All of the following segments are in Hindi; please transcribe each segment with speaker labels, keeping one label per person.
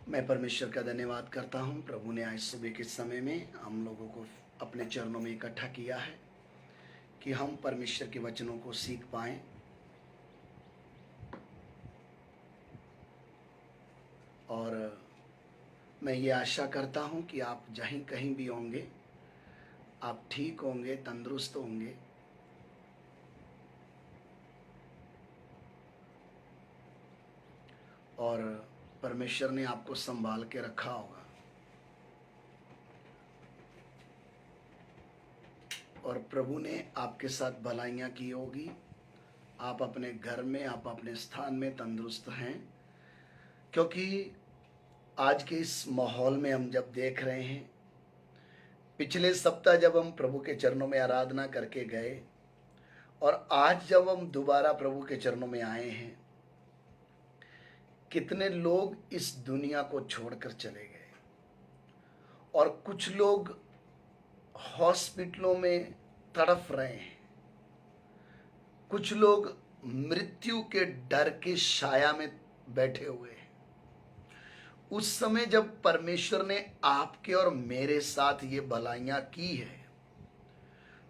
Speaker 1: मैं परमेश्वर का धन्यवाद करता हूँ। प्रभु ने आज सुबह के समय में हम लोगों को अपने चरणों में इकट्ठा किया है कि हम परमेश्वर के वचनों को सीख पाएं और मैं ये आशा करता हूँ कि आप जहीं कहीं भी होंगे, आप ठीक होंगे, तंदुरुस्त होंगे और परमेश्वर ने आपको संभाल के रखा होगा और प्रभु ने आपके साथ भलाइयाँ की होगी। आप अपने घर में, आप अपने स्थान में तंदुरुस्त हैं, क्योंकि आज के इस माहौल में हम जब देख रहे हैं, पिछले सप्ताह जब हम प्रभु के चरणों में आराधना करके गए और आज जब हम दोबारा प्रभु के चरणों में आए हैं, कितने लोग इस दुनिया को छोड़कर चले गए और कुछ लोग हॉस्पिटलों में तड़फ रहे हैं, कुछ लोग मृत्यु के डर के छाया में बैठे हुए हैं। उस समय जब परमेश्वर ने आपके और मेरे साथ ये भलाइयां की है,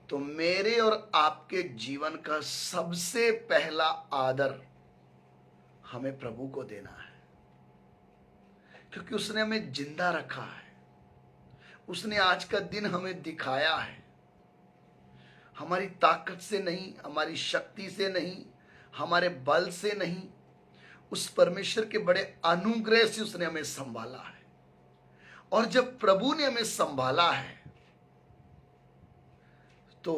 Speaker 1: तो मेरे और आपके जीवन का सबसे पहला आदर हमें प्रभु को देना है, क्योंकि उसने हमें जिंदा रखा है। उसने आज का दिन हमें दिखाया है। हमारी ताकत से नहीं, हमारी शक्ति से नहीं, हमारे बल से नहीं, उस परमेश्वर के बड़े अनुग्रह से उसने हमें संभाला है। और जब प्रभु ने हमें संभाला है तो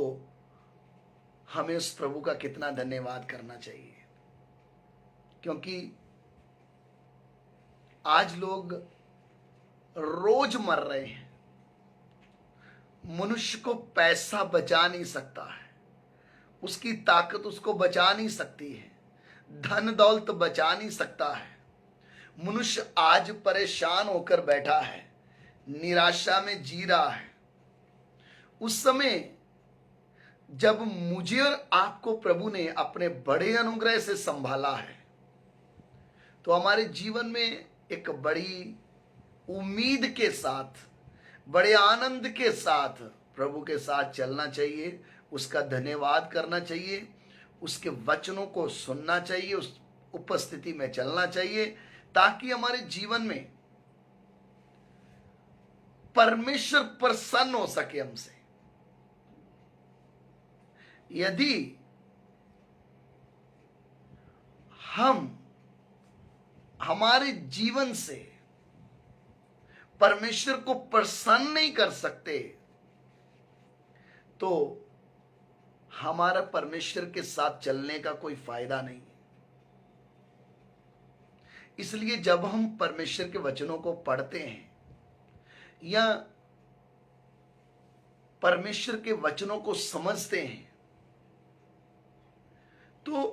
Speaker 1: हमें उस प्रभु का कितना धन्यवाद करना चाहिए, क्योंकि आज लोग रोज मर रहे हैं। मनुष्य को पैसा बचा नहीं सकता है, उसकी ताकत उसको बचा नहीं सकती है, धन दौलत बचा नहीं सकता है। मनुष्य आज परेशान होकर बैठा है, निराशा में जी रहा है। उस समय जब मुझे और आपको प्रभु ने अपने बड़े अनुग्रह से संभाला है, तो हमारे जीवन में एक बड़ी उम्मीद के साथ, बड़े आनंद के साथ प्रभु के साथ चलना चाहिए, उसका धन्यवाद करना चाहिए, उसके वचनों को सुनना चाहिए, उस उपस्थिति में चलना चाहिए, ताकि हमारे जीवन में परमेश्वर प्रसन्न हो सके हमसे। यदि हम हमारे जीवन से परमेश्वर को प्रसन्न नहीं कर सकते, तो हमारा परमेश्वर के साथ चलने का कोई फायदा नहीं है। इसलिए जब हम परमेश्वर के वचनों को पढ़ते हैं या परमेश्वर के वचनों को समझते हैं, तो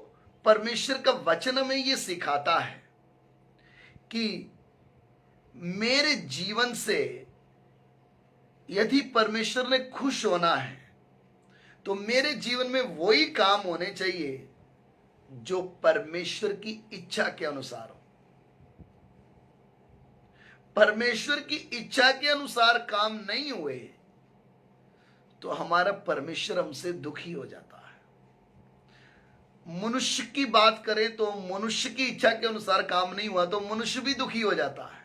Speaker 1: परमेश्वर का वचन हमें यह सिखाता है कि मेरे जीवन से यदि परमेश्वर ने खुश होना है, तो मेरे जीवन में वही काम होने चाहिए जो परमेश्वर की इच्छा के अनुसार हो। परमेश्वर की इच्छा के अनुसार काम नहीं हुए तो हमारा परमेश्वर हमसे दुखी हो जाता है। मनुष्य की बात करें तो मनुष्य की इच्छा के अनुसार काम नहीं हुआ तो मनुष्य भी दुखी हो जाता है,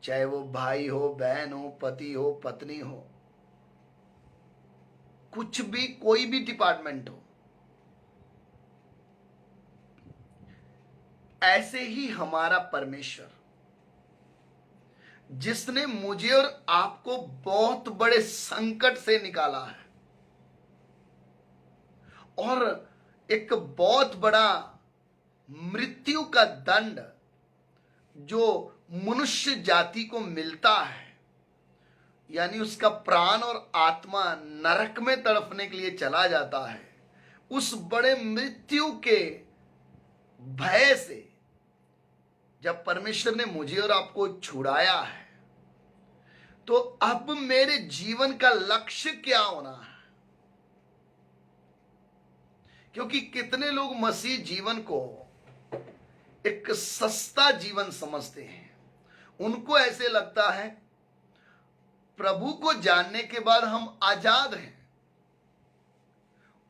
Speaker 1: चाहे वो भाई हो, बहन हो, पति हो, पत्नी हो, कुछ भी, कोई भी डिपार्टमेंट हो। ऐसे ही हमारा परमेश्वर, जिसने मुझे और आपको बहुत बड़े संकट से निकाला है और एक बहुत बड़ा मृत्यु का दंड जो मनुष्य जाति को मिलता है, यानी उसका प्राण और आत्मा नरक में तड़पने के लिए चला जाता है, उस बड़े मृत्यु के भय से जब परमेश्वर ने मुझे और आपको छुड़ाया है, तो अब मेरे जीवन का लक्ष्य क्या होना है। क्योंकि कितने लोग मसीह जीवन को एक सस्ता जीवन समझते हैं। उनको ऐसे लगता है प्रभु को जानने के बाद हम आजाद हैं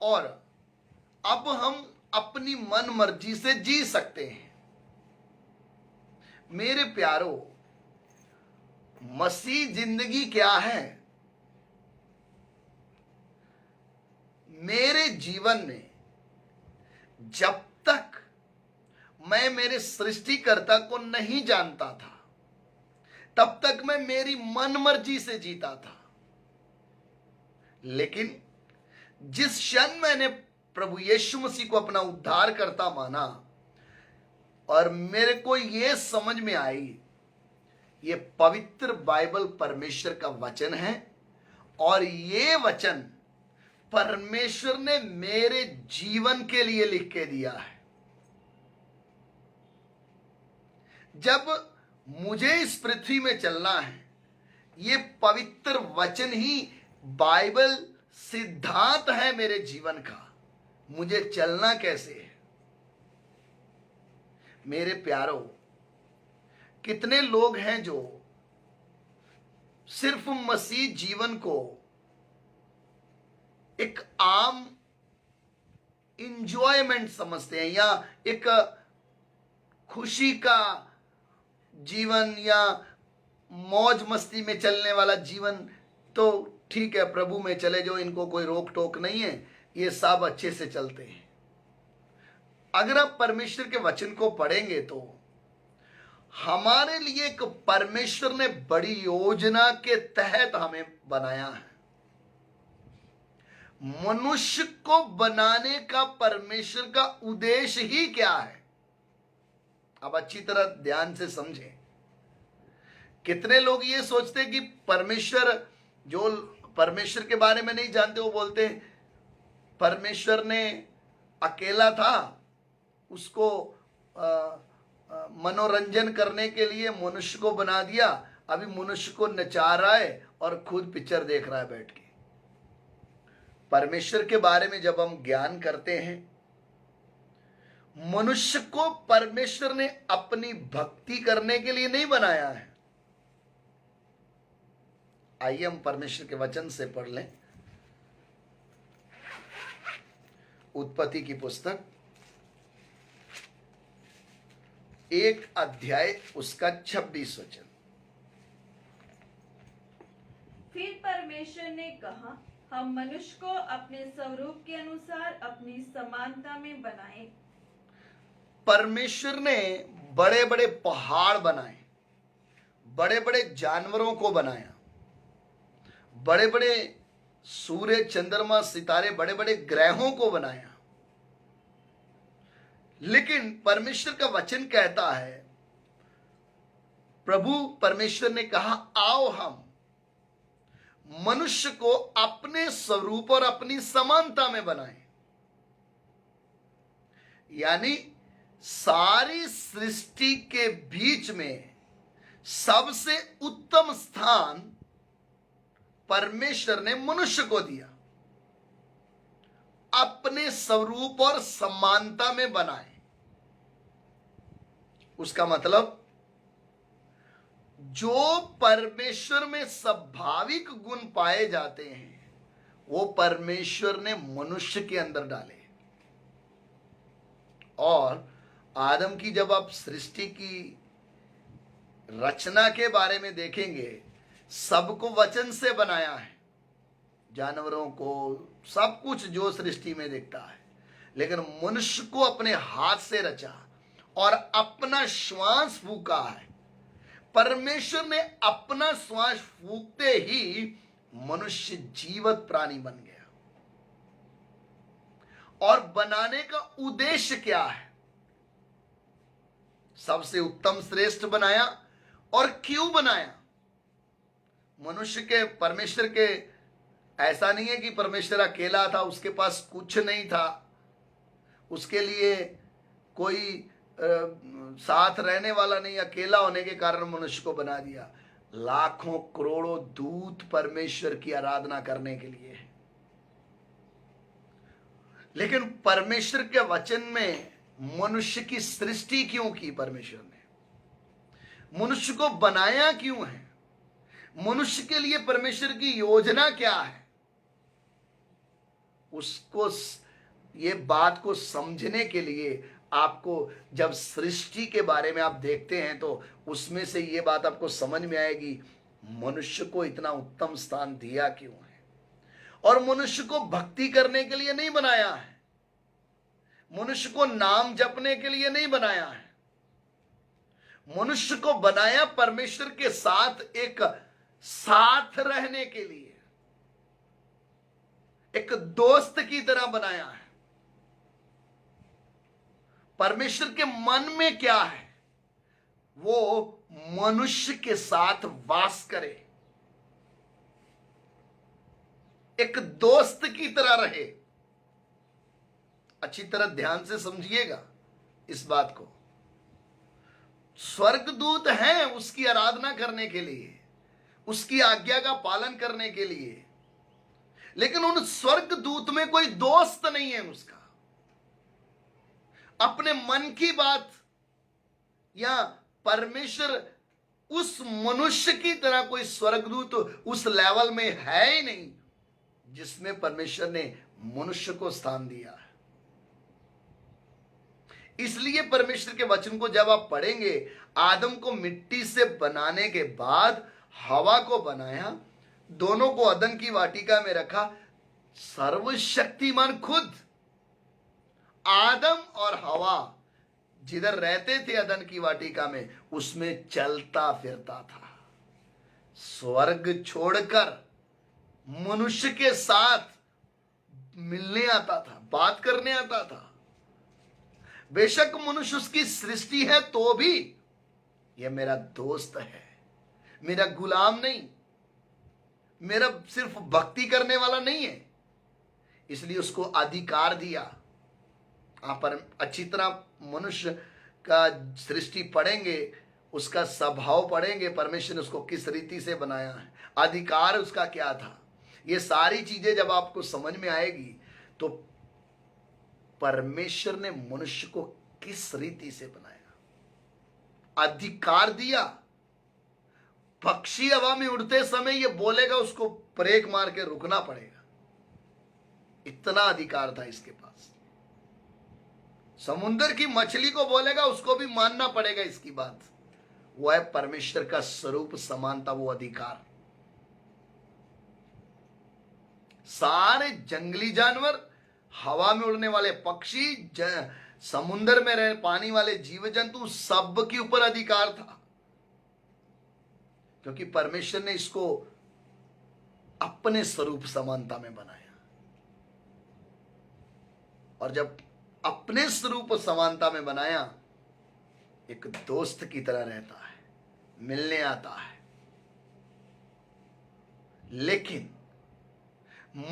Speaker 1: और अब हम अपनी मन मर्जी से जी सकते हैं। मेरे प्यारो, मसीह जिंदगी क्या है? मेरे जीवन में जब तक मैं मेरे सृष्टिकर्ता को नहीं जानता था तब तक मैं मेरी मन मर्जी से जीता था। लेकिन जिस क्षण मैंने प्रभु यीशु मसीह को अपना उद्धारकर्ता माना और मेरे को यह समझ में आई ये पवित्र बाइबल परमेश्वर का वचन है और ये वचन परमेश्वर ने मेरे जीवन के लिए लिख के दिया है। जब मुझे इस पृथ्वी में चलना है, ये पवित्र वचन ही बाइबल सिद्धांत है मेरे जीवन का। मुझे चलना कैसे है? मेरे प्यारो, कितने लोग हैं जो सिर्फ मसीह जीवन को एक आम इंजॉयमेंट समझते हैं या एक खुशी का जीवन या मौज मस्ती में चलने वाला जीवन। तो ठीक है, प्रभु में चले जो, इनको कोई रोक टोक नहीं है, ये सब अच्छे से चलते हैं। अगर आप परमेश्वर के वचन को पढ़ेंगे तो हमारे लिए एक परमेश्वर ने बड़ी योजना के तहत हमें बनाया है। मनुष्य को बनाने का परमेश्वर का उद्देश्य ही क्या है? अब अच्छी तरह ध्यान से समझें। कितने लोग ये सोचते कि परमेश्वर, जो परमेश्वर के बारे में नहीं जानते, वो बोलते हैं परमेश्वर ने अकेला था, उसको मनोरंजन करने के लिए मनुष्य को बना दिया, अभी मनुष्य को नचा रहा है और खुद पिक्चर देख रहा है बैठ के। परमेश्वर के बारे में जब हम ज्ञान करते हैं, मनुष्य को परमेश्वर ने अपनी भक्ति करने के लिए नहीं बनाया है। आइए हम परमेश्वर के वचन से पढ़ लें। उत्पत्ति की पुस्तक 1 अध्याय उसका 26 वचन।
Speaker 2: फिर परमेश्वर ने कहा, हम मनुष्य को अपने स्वरूप के अनुसार अपनी समानता में बनाएं।
Speaker 1: परमेश्वर ने बड़े बड़े पहाड़ बनाए, बड़े बड़े जानवरों को बनाया, बड़े बड़े सूर्य चंद्रमा सितारे, बड़े बड़े ग्रहों को बनाया। लेकिन परमेश्वर का वचन कहता है, प्रभु परमेश्वर ने कहा, आओ हम मनुष्य को अपने स्वरूप और अपनी समानता में बनाएं। यानी सारी सृष्टि के बीच में सबसे उत्तम स्थान परमेश्वर ने मनुष्य को दिया, अपने स्वरूप और समानता में बनाए। उसका मतलब जो परमेश्वर में स्वाभाविक गुण पाए जाते हैं वो परमेश्वर ने मनुष्य के अंदर डाले। और आदम की जब आप सृष्टि की रचना के बारे में देखेंगे, सबको वचन से बनाया है, जानवरों को, सब कुछ जो सृष्टि में दिखता है। लेकिन मनुष्य को अपने हाथ से रचा और अपना श्वास फूका है। परमेश्वर ने अपना श्वास फूकते ही मनुष्य जीवित प्राणी बन गया। और बनाने का उद्देश्य क्या है? सबसे उत्तम श्रेष्ठ बनाया। और क्यों बनाया? मनुष्य के, परमेश्वर के, ऐसा नहीं है कि परमेश्वर अकेला था, उसके पास कुछ नहीं था, उसके लिए कोई साथ रहने वाला नहीं, अकेला होने के कारण मनुष्य को बना दिया। लाखों करोड़ों दूत परमेश्वर की आराधना करने के लिए है। लेकिन परमेश्वर के वचन में मनुष्य की सृष्टि क्यों की परमेश्वर ने, मनुष्य को बनाया क्यों है, मनुष्य के लिए परमेश्वर की योजना क्या है, उसको ये बात को समझने के लिए आपको जब सृष्टि के बारे में आप देखते हैं तो उसमें से ये बात आपको समझ में आएगी, मनुष्य को इतना उत्तम स्थान दिया क्यों है। और मनुष्य को भक्ति करने के लिए नहीं बनाया है, मनुष्य को नाम जपने के लिए नहीं बनाया है, मनुष्य को बनाया परमेश्वर के साथ एक साथ रहने के लिए, एक दोस्त की तरह बनाया है। परमेश्वर के मन में क्या है, वो मनुष्य के साथ वास करे, एक दोस्त की तरह रहे। अच्छी तरह ध्यान से समझिएगा इस बात को। स्वर्गदूत हैं उसकी आराधना करने के लिए, उसकी आज्ञा का पालन करने के लिए, लेकिन उन स्वर्गदूत में कोई दोस्त नहीं है उसका। अपने मन की बात या परमेश्वर उस मनुष्य की तरह कोई स्वर्गदूत उस लेवल में है ही नहीं जिसमें परमेश्वर ने मनुष्य को स्थान दिया है। इसलिए परमेश्वर के वचन को जब आप पढ़ेंगे, आदम को मिट्टी से बनाने के बाद हवा को बनाया, दोनों को अदन की वाटिका में रखा। सर्वशक्तिमान खुद आदम और हवा जिधर रहते थे अदन की वाटिका में, उसमें चलता फिरता था। स्वर्ग छोड़कर मनुष्य के साथ मिलने आता था, बात करने आता था। बेशक मनुष्य उसकी सृष्टि है तो भी यह मेरा दोस्त है, मेरा गुलाम नहीं, मेरा सिर्फ भक्ति करने वाला नहीं है। इसलिए उसको अधिकार दिया। आप पर अच्छी तरह मनुष्य का सृष्टि पढ़ेंगे, उसका स्वभाव पढ़ेंगे, परमेश्वर ने उसको किस रीति से बनाया है, अधिकार उसका क्या था, ये सारी चीजें जब आपको समझ में आएगी तो परमेश्वर ने मनुष्य को किस रीति से बनाया, अधिकार दिया। पक्षी हवा में उड़ते समय ये बोलेगा, उसको ब्रेक मार के रुकना पड़ेगा, इतना अधिकार था इसके पास। समुद्र की मछली को बोलेगा, उसको भी मानना पड़ेगा इसकी बात। वो है परमेश्वर का स्वरूप समानता, वो अधिकार। सारे जंगली जानवर, हवा में उड़ने वाले पक्षी, समुद्र में रहे पानी वाले जीव जंतु, सब के ऊपर अधिकार था, क्योंकि परमेश्वर ने इसको अपने स्वरूप समानता में बनाया। और जब अपने स्वरूप समानता में बनाया, एक दोस्त की तरह रहता है, मिलने आता है। लेकिन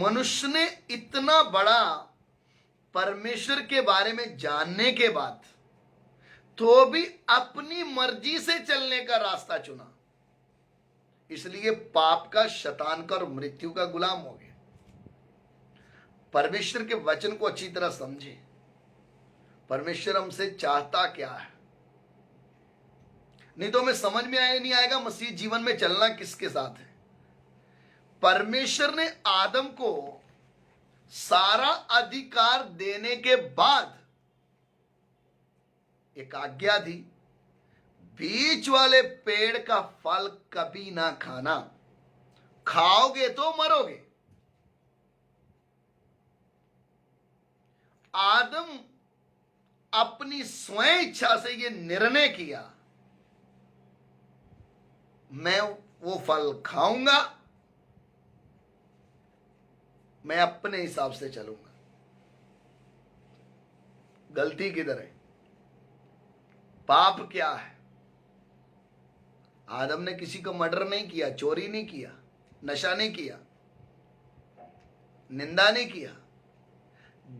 Speaker 1: मनुष्य ने इतना बड़ा परमेश्वर के बारे में जानने के बाद तो भी अपनी मर्जी से चलने का रास्ता चुना। इसलिए पाप का, शैतान का और मृत्यु का गुलाम हो गया। परमेश्वर के वचन को अच्छी तरह समझे। परमेश्वर हमसे चाहता क्या है, नहीं तो हमें समझ में नहीं आएगा मसीह जीवन में चलना किसके साथ है। परमेश्वर ने आदम को सारा अधिकार देने के बाद एक आज्ञा दी, बीच वाले पेड़ का फल कभी ना खाना, खाओगे तो मरोगे। आदम अपनी स्वयं इच्छा से यह निर्णय किया, मैं वो फल खाऊंगा, मैं अपने हिसाब से चलूंगा। गलती किधर है, पाप क्या है? आदम ने किसी को मर्डर नहीं किया, चोरी नहीं किया, नशा नहीं किया, निंदा नहीं किया।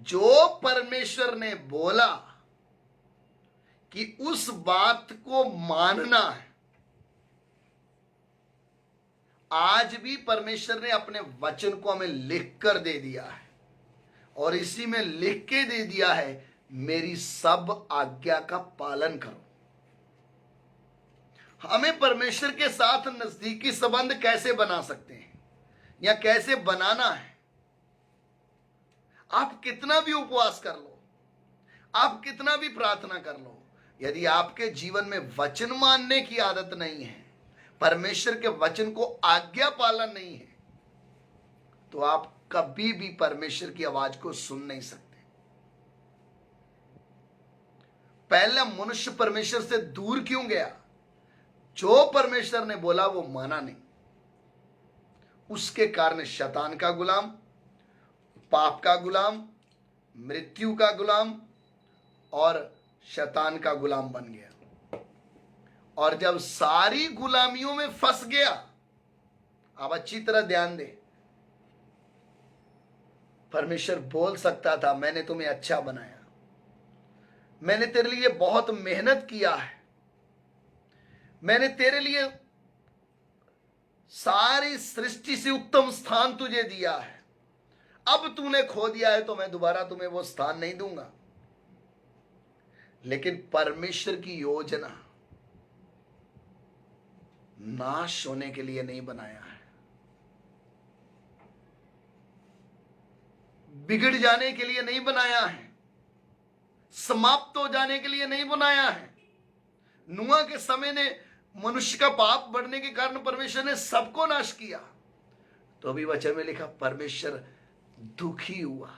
Speaker 1: जो परमेश्वर ने बोला कि उस बात को मानना है, आज भी परमेश्वर ने अपने वचन को हमें लिख कर दे दिया है, और इसी में लिख के दे दिया है मेरी सब आज्ञा का पालन करो। हमें परमेश्वर के साथ नजदीकी संबंध कैसे बना सकते हैं या कैसे बनाना है? आप कितना भी उपवास कर लो, आप कितना भी प्रार्थना कर लो, यदि आपके जीवन में वचन मानने की आदत नहीं है, परमेश्वर के वचन को आज्ञा पालन नहीं है, तो आप कभी भी परमेश्वर की आवाज को सुन नहीं सकते। पहला मनुष्य परमेश्वर से दूर क्यों गया? जो परमेश्वर ने बोला वो माना नहीं। उसके कारण शैतान का गुलाम, पाप का गुलाम, मृत्यु का गुलाम और शैतान का गुलाम बन गया। और जब सारी गुलामियों में फंस गया, आप अच्छी तरह ध्यान दें, परमेश्वर बोल सकता था मैंने तुम्हें अच्छा बनाया, मैंने तेरे लिए बहुत मेहनत किया है, मैंने तेरे लिए सारी सृष्टि से उत्तम स्थान तुझे दिया है, अब तूने खो दिया है तो मैं दोबारा तुम्हें वो स्थान नहीं दूंगा। लेकिन परमेश्वर की योजना नाश होने के लिए नहीं बनाया है, बिगड़ जाने के लिए नहीं बनाया है, समाप्त हो जाने के लिए नहीं बनाया है। नूह के समय ने मनुष्य का पाप बढ़ने के कारण परमेश्वर ने सबको नाश किया, तो अभी वचन में लिखा परमेश्वर दुखी हुआ,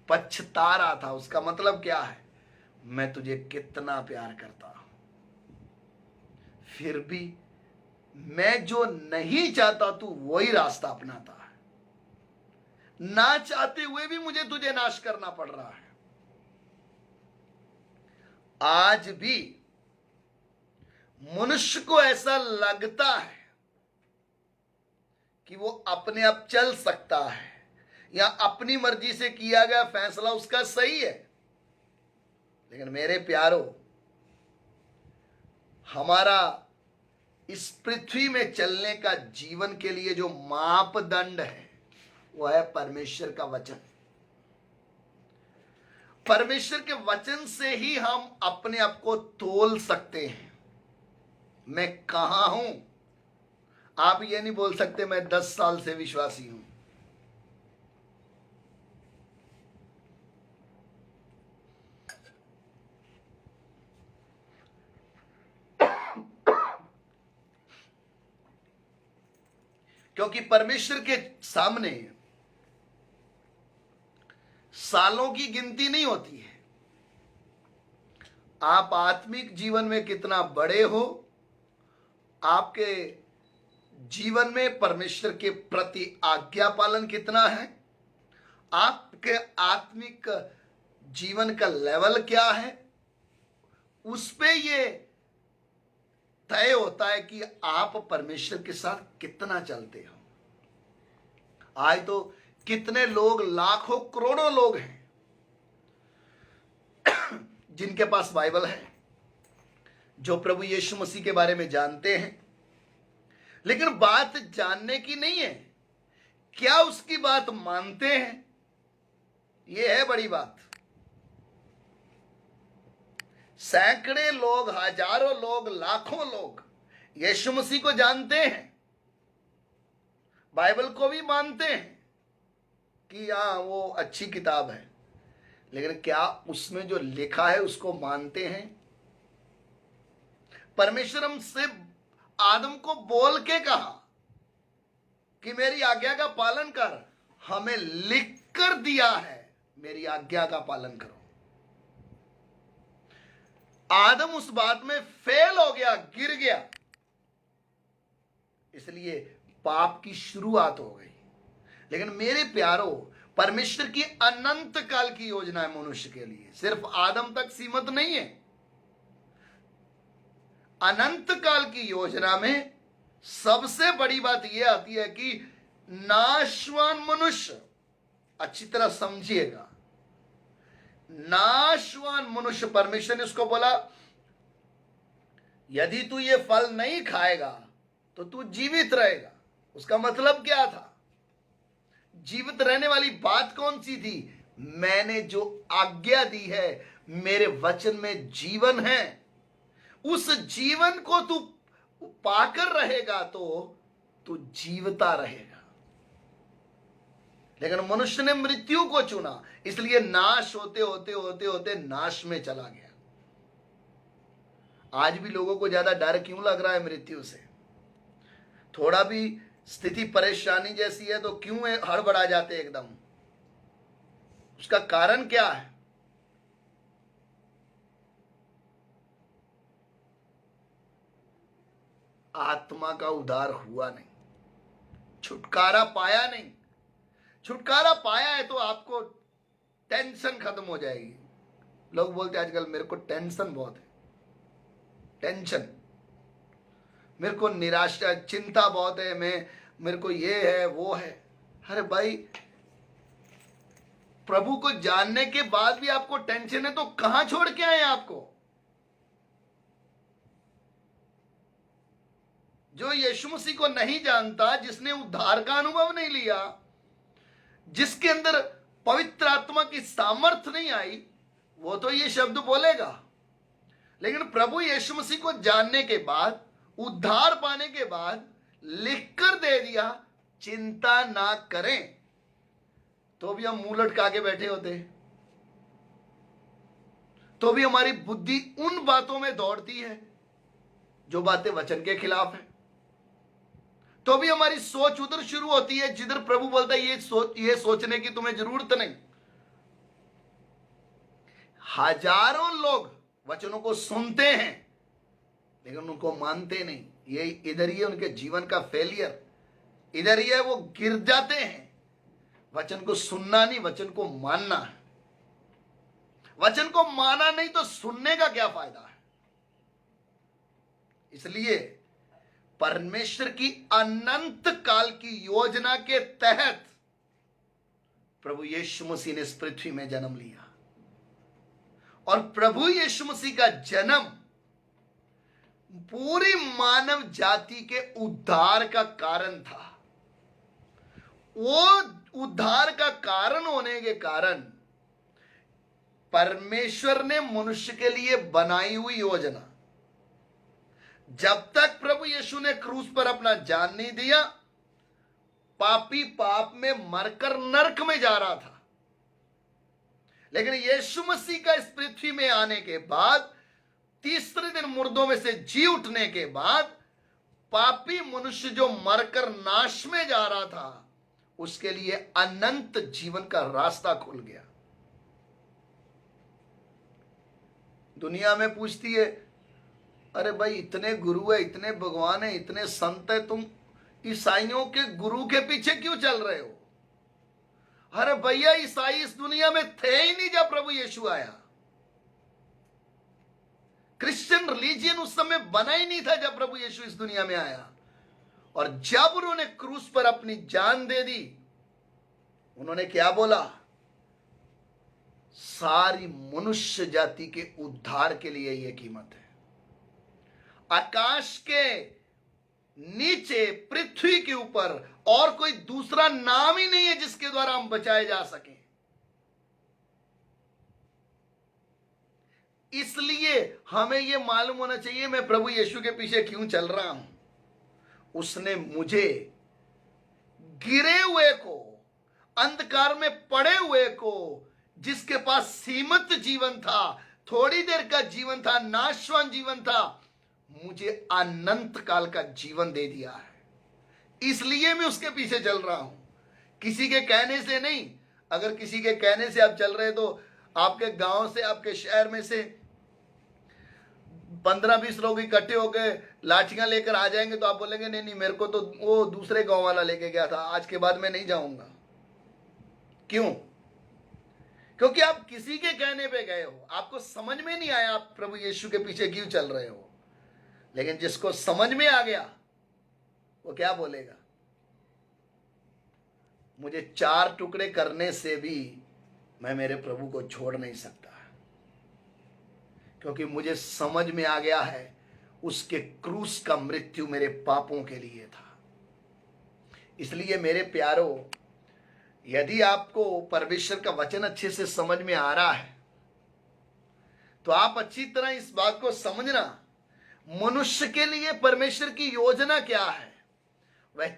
Speaker 1: पछता रहा था। उसका मतलब क्या है? मैं तुझे कितना प्यार करता हूं, फिर भी मैं जो नहीं चाहता तू वही रास्ता अपनाता है, ना चाहते हुए भी मुझे तुझे नाश करना पड़ रहा है। आज भी मनुष्य को ऐसा लगता है कि वो अपने आप चल सकता है या अपनी मर्जी से किया गया फैसला उसका सही है। लेकिन मेरे प्यारो, हमारा इस पृथ्वी में चलने का जीवन के लिए जो मापदंड है वो है परमेश्वर का वचन। परमेश्वर के वचन से ही हम अपने आप को तोल सकते हैं, मैं कहां हूं। आप ये नहीं बोल सकते मैं 10 साल से विश्वासी हूं। क्योंकि परमेश्वर के सामने सालों की गिनती नहीं होती है। आप आत्मिक जीवन में कितना बड़े हो, आपके जीवन में परमेश्वर के प्रति आज्ञा पालन कितना है, आपके आत्मिक जीवन का लेवल क्या है, उस पे ये तय होता है कि आप परमेश्वर के साथ कितना चलते हो। आज तो कितने लोग, लाखों करोड़ों लोग हैं जिनके पास बाइबल है, जो प्रभु यीशु मसीह के बारे में जानते हैं, लेकिन बात जानने की नहीं है, क्या उसकी बात मानते हैं, यह है बड़ी बात। सैकड़े लोग, हजारों लोग, लाखों लोग यीशु मसीह को जानते हैं, बाइबल को भी मानते हैं कि हाँ वो अच्छी किताब है, लेकिन क्या उसमें जो लिखा है उसको मानते हैं? परमेश्वर हमसे आदम को बोल के कहा कि मेरी आज्ञा का पालन कर, हमें लिख कर दिया है मेरी आज्ञा का पालन करो। आदम उस बात में फेल हो गया, गिर गया, इसलिए पाप की शुरुआत हो गई। लेकिन मेरे प्यारो, परमेश्वर की अनंत काल की योजना है मनुष्य के लिए, सिर्फ आदम तक सीमित नहीं है। अनंत काल की योजना में सबसे बड़ी बात यह आती है कि नाशवान मनुष्य, अच्छी तरह समझिएगा, नाशवान मनुष्य, परमेश्वर ने उसको बोला यदि तू ये फल नहीं खाएगा तो तू जीवित रहेगा। उसका मतलब क्या था? जीवित रहने वाली बात कौन सी थी? मैंने जो आज्ञा दी है, मेरे वचन में जीवन है। उस जीवन को तू पाकर रहेगा तो तू जीवता रहेगा। लेकिन मनुष्य ने मृत्यु को चुना, इसलिए नाश होते होते होते होते नाश में चला गया। आज भी लोगों को ज्यादा डर क्यों लग रहा है मृत्यु से? थोड़ा भी स्थिति परेशानी जैसी है तो क्यों हड़बड़ा जाते एकदम? उसका कारण क्या है? आत्मा का उद्धार हुआ नहीं, छुटकारा पाया नहीं। छुटकारा पाया है तो आपको टेंशन खत्म हो जाएगी। लोग बोलते हैं आजकल मेरे को टेंशन बहुत है, टेंशन, मेरे को निराशा चिंता बहुत है, मेरे को ये है वो है। अरे भाई, प्रभु को जानने के बाद भी आपको टेंशन है तो कहां छोड़ के आए आपको? जो यीशु मसीह को नहीं जानता, जिसने उद्धार का अनुभव नहीं लिया, जिसके अंदर पवित्र आत्मा की सामर्थ्य नहीं आई, वो तो ये शब्द बोलेगा। लेकिन प्रभु यीशु मसीह को जानने के बाद, उद्धार पाने के बाद लिखकर दे दिया, चिंता ना करें, तो भी हम मुंह लटका के बैठे होते, तो भी हमारी बुद्धि उन बातों में दौड़ती है जो बातें वचन के खिलाफ है, तो भी हमारी सोच उधर शुरू होती है जिधर प्रभु बोलता है ये सोचने की तुम्हें जरूरत नहीं। हजारों लोग वचनों को सुनते हैं लेकिन उनको मानते नहीं। ये इधर ही है उनके जीवन का फेलियर, इधर ही है वो गिर जाते हैं। वचन को सुनना नहीं, वचन को मानना है। वचन को माना नहीं तो सुनने का क्या फायदा है? इसलिए परमेश्वर की अनंत काल की योजना के तहत प्रभु यीशु मसीह ने इस पृथ्वी में जन्म लिया, और प्रभु यीशु मसीह का जन्म पूरी मानव जाति के उद्धार का कारण था। वो उद्धार का कारण होने के कारण परमेश्वर ने मनुष्य के लिए बनाई हुई योजना, जब तक प्रभु यीशु ने क्रूस पर अपना जान नहीं दिया, पापी पाप में मरकर नरक में जा रहा था। लेकिन यीशु मसीह का इस पृथ्वी में आने के बाद, तीसरे दिन मुर्दों में से जी उठने के बाद, पापी मनुष्य जो मरकर नाश में जा रहा था, उसके लिए अनंत जीवन का रास्ता खुल गया। दुनिया में पूछती है, अरे भाई इतने गुरु है, इतने भगवान है, इतने संत है, तुम ईसाइयों के गुरु के पीछे क्यों चल रहे हो? अरे भैया, ईसाई इस दुनिया में थे ही नहीं जब प्रभु यीशु आया। क्रिश्चियन रिलीजियन उस समय बना ही नहीं था जब प्रभु यीशु इस दुनिया में आया। और जब उन्होंने क्रूस पर अपनी जान दे दी, उन्होंने क्या बोला? सारी मनुष्य जाति के उद्धार के लिए यह कीमत है। आकाश के नीचे, पृथ्वी के ऊपर और कोई दूसरा नाम ही नहीं है जिसके द्वारा हम बचाए जा सकें। इसलिए हमें यह मालूम होना चाहिए मैं प्रभु यीशु के पीछे क्यों चल रहा हूं। उसने मुझे, गिरे हुए को, अंधकार में पड़े हुए को, जिसके पास सीमित जीवन था, थोड़ी देर का जीवन था, नाशवान जीवन था, मुझे अनंत काल का जीवन दे दिया है। इसलिए मैं उसके पीछे चल रहा हूं, किसी के कहने से नहीं। अगर किसी के कहने से आप चल रहे तो आपके गांव से, आपके शहर में से 15-20 लोग इकट्ठे होकर लाठियां लेकर आ जाएंगे तो आप बोलेंगे नहीं नहीं, मेरे को तो वो दूसरे गांव वाला लेके गया था, आज के बाद मैं नहीं जाऊंगा। क्यों? क्योंकि आप किसी के कहने पे गए हो, आपको समझ में नहीं आया आप प्रभु यीशु के पीछे क्यों चल रहे हो। लेकिन जिसको समझ में आ गया वो क्या बोलेगा? मुझे 4 टुकड़े करने से भी मैं मेरे प्रभु को छोड़ नहीं सकता, क्योंकि मुझे समझ में आ गया है उसके क्रूस का मृत्यु मेरे पापों के लिए था। इसलिए मेरे प्यारो, यदि आपको परमेश्वर का वचन अच्छे से समझ में आ रहा है तो आप अच्छी तरह इस बात को समझना, मनुष्य के लिए परमेश्वर की योजना क्या है। वह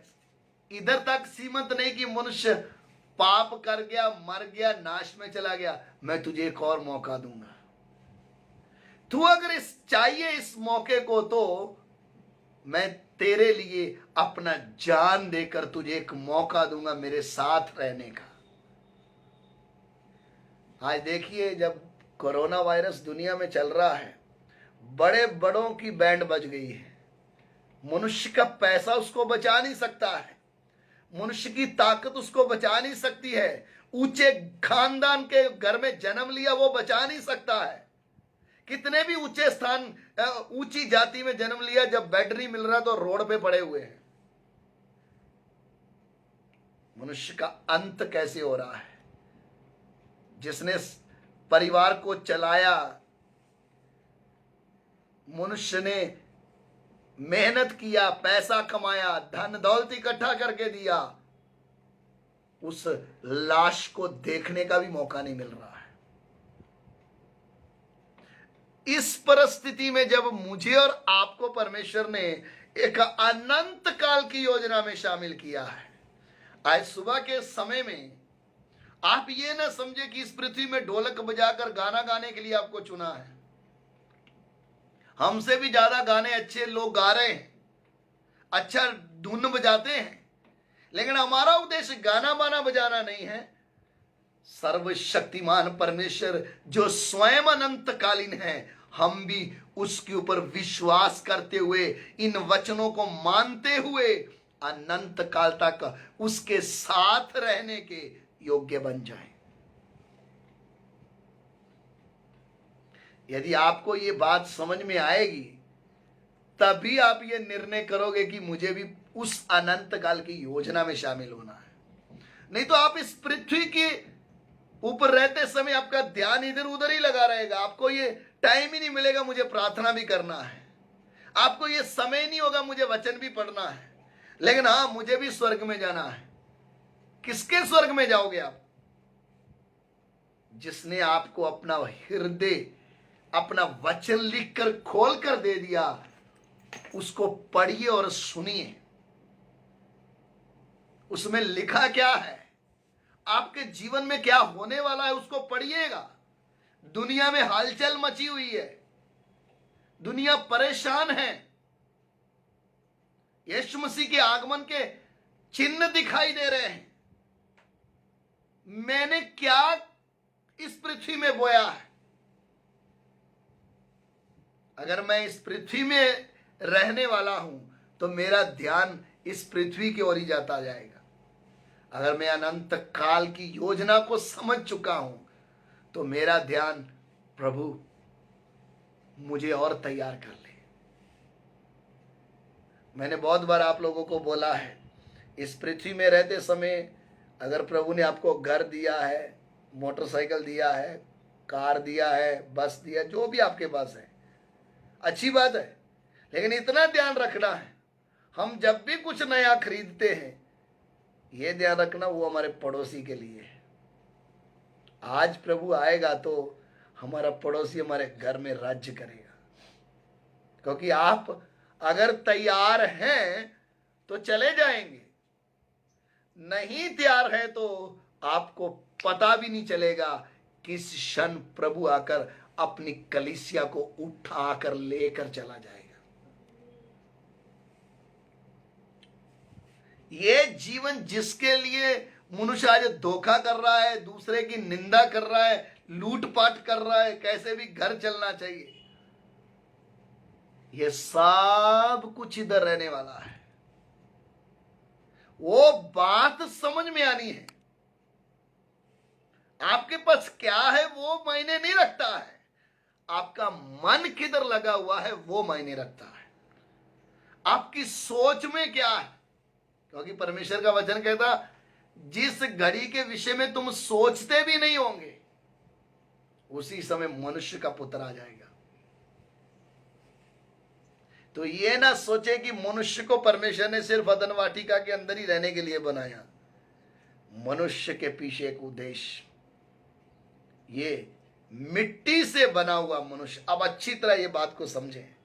Speaker 1: इधर तक सीमित नहीं कि मनुष्य पाप कर गया, मर गया, नाश में चला गया, मैं तुझे एक और मौका दूंगा। तू अगर चाहिए इस मौके को तो मैं तेरे लिए अपना जान देकर तुझे एक मौका दूंगा मेरे साथ रहने का। आज देखिए, जब कोरोना वायरस दुनिया में चल रहा है, बड़े बड़ों की बैंड बज गई है। मनुष्य का पैसा उसको बचा नहीं सकता है, मनुष्य की ताकत उसको बचा नहीं सकती है, ऊंचे खानदान के घर में जन्म लिया वो बचा नहीं सकता है। कितने भी ऊंचे स्थान, ऊंची जाति में जन्म लिया, जब बेड नहीं मिल रहा तो रोड पे पड़े हुए हैं। मनुष्य का अंत कैसे हो रहा है? जिसने परिवार को चलाया, मनुष्य ने मेहनत किया, पैसा कमाया, धन दौलत इकट्ठा करके दिया, उस लाश को देखने का भी मौका नहीं मिल रहा है। इस परिस्थिति में जब मुझे और आपको परमेश्वर ने एक अनंत काल की योजना में शामिल किया है, आज सुबह के समय में आप ये ना समझे कि इस पृथ्वी में ढोलक बजाकर गाना गाने के लिए आपको चुना है। हमसे भी ज्यादा गाने अच्छे लोग गा रहे हैं, अच्छा धुन बजाते हैं, लेकिन हमारा उद्देश्य गाना बाना बजाना नहीं है। सर्वशक्तिमान परमेश्वर जो स्वयं अनंतकालीन है, हम भी उसके ऊपर विश्वास करते हुए, इन वचनों को मानते हुए अनंत काल तक उसके साथ रहने के योग्य बन जाएं। यदि आपको ये बात समझ में आएगी, तभी आप ये निर्णय करोगे कि मुझे भी उस अनंत काल की योजना में शामिल होना है। नहीं तो आप इस पृथ्वी के ऊपर रहते समय आपका ध्यान इधर उधर ही लगा रहेगा। आपको ये टाइम ही नहीं मिलेगा मुझे प्रार्थना भी करना है, आपको ये समय नहीं होगा मुझे वचन भी पढ़ना है। लेकिन हाँ, मुझे भी स्वर्ग में जाना है। किसके स्वर्ग में जाओगे आप? जिसने आपको अपना हृदय, अपना वचन लिखकर खोल कर दे दिया, उसको पढ़िए और सुनिए। उसमें लिखा क्या है, आपके जीवन में क्या होने वाला है, उसको पढ़िएगा। दुनिया में हलचल मची हुई है, दुनिया परेशान है, यीशु मसीह के आगमन के चिन्ह दिखाई दे रहे हैं। मैंने क्या इस पृथ्वी में बोया है? अगर मैं इस पृथ्वी में रहने वाला हूं तो मेरा ध्यान इस पृथ्वी की ओर ही जाता जाएगा। अगर मैं अनंत काल की योजना को समझ चुका हूं तो मेरा ध्यान, प्रभु मुझे और तैयार कर ले। मैंने बहुत बार आप लोगों को बोला है, इस पृथ्वी में रहते समय अगर प्रभु ने आपको घर दिया है, मोटरसाइकिल दिया है, कार दिया है, बस दिया, जो भी आपके पास है, अच्छी बात है। लेकिन इतना ध्यान रखना है, हम जब भी कुछ नया खरीदते हैं, ये ध्यान रखना वो हमारे पड़ोसी के लिए है। आज प्रभु आएगा तो हमारा पड़ोसी हमारे घर में राज्य करेगा। क्योंकि आप अगर तैयार हैं तो चले जाएंगे, नहीं तैयार है तो आपको पता भी नहीं चलेगा किस क्षण प्रभु आकर अपनी कलीसिया को उठाकर लेकर चला जाएगा। ये जीवन जिसके लिए मनुष्य आज धोखा कर रहा है, दूसरे की निंदा कर रहा है, लूटपाट कर रहा है, कैसे भी घर चलना चाहिए, ये सब कुछ इधर रहने वाला है। वो बात समझ में आनी है। आपके पास क्या है वो मायने नहीं रखता है, आपका मन किधर लगा हुआ है वो मायने रखता है। आपकी सोच में क्या है, क्योंकि परमेश्वर का वचन कहता, जिस घड़ी के विषय में तुम सोचते भी नहीं होंगे उसी समय मनुष्य का पुत्र आ जाएगा। तो ये ना सोचे कि मनुष्य को परमेश्वर ने सिर्फ अदन वाटिका के अंदर ही रहने के लिए बनाया। मनुष्य के पीछे एक उद्देश्य, ये मिट्टी से बना हुआ मनुष्य, अब अच्छी तरह ये बात को समझें,